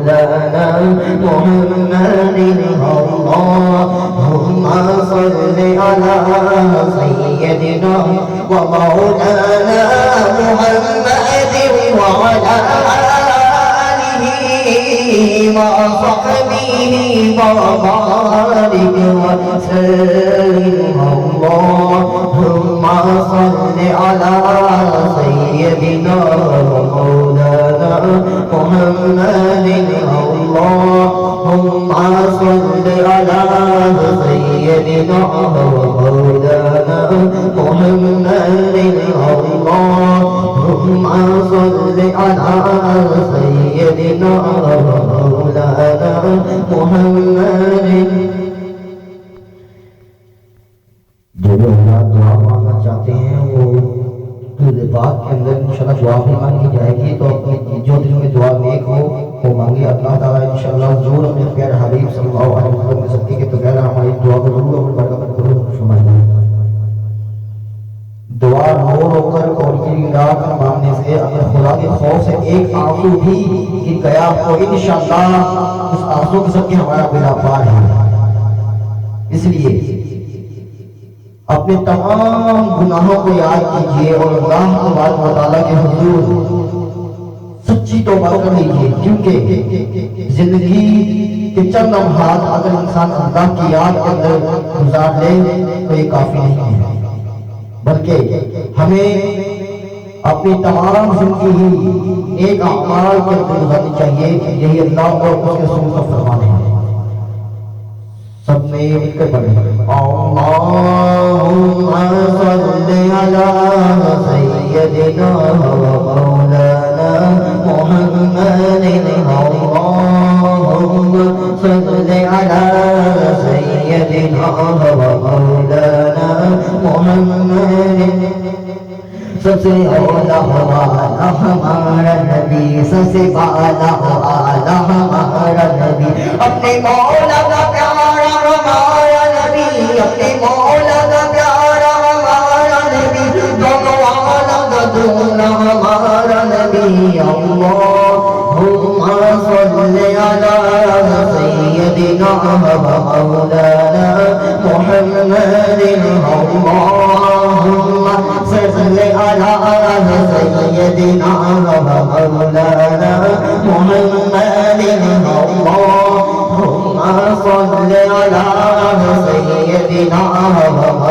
مولانا محمد اللهم صل على سيدنا ومولانا محمد وعلى آله وصحبه وبارك وسلم اللهم صل على سيدنا ومولانا محمد اللهم صل على سيدنا ومولانا محمد اللهم صل على سيدنا ومولانا محمد। जो लोग दुआ मांगना चाहते हैं वो दूल्हे पाक के अंदर इंशाल्लाह दुआ भी मांगी जाएगी, तो अपनी जो दिल में दुआ नेक हो वो मांगे, अल्लाह ताला इंशाल्लाह जरूर अपने प्यारे हबीब सल्लल्लाहु अलैहि वसल्लम के सदके के बगैर हमारी दुआ को जरूर अपनी बरकत करो फरमाइए। दुआ नूर होकर और की रात मांगने से अगर खुदा के खौफ से एक आंसू भी गिर गया तो इंशाल्लाह उस आंसू के सबके हमारा बेड़ा पार है। इसलिए अपने तमाम गुनाहों को याद कीजिए और अल्लाह तबारक व तआला के हुजूर सच्ची तौबा कर लीजिए, क्योंकि जिंदगी के चंद लम्हात अगर इंसान अल्लाह की याद के अंदर गुजार ले तो ये काफी नहीं है, बल्कि हमें अपनी तमाम जिंदगी नेक अमाल के अंदर गुजारनी चाहिए। यही अल्लाह और उसके रसूल का फरमान है। सब में मिलकर पढ़ें अल्लाहुम्मा सल्ली अला सय्यदिना व मौलाना मुहम्मदिन अल्लाहुम्मा सल्ली अला सय्यदिना व मौलाना मुहम्मदिन। सबसे औला वाला हमारा नबी, सबसे वाला वाला हमारा नबी, अपने मौला का प्यारा हमारा नबी, अपने मौला का प्यारा हमारा नबी, दोनों वाला का दूल्हा हमारा नबी। अल्लाहुम्मा सल्ली अला सय्यदिना व मौलाना मुहम्मदिन अल्लाहुम्मा सल्ली अला सय्यदिना व मौलाना मुहम्मदिन अल्लाहुम्मा सल्ली अला सय्यदिना व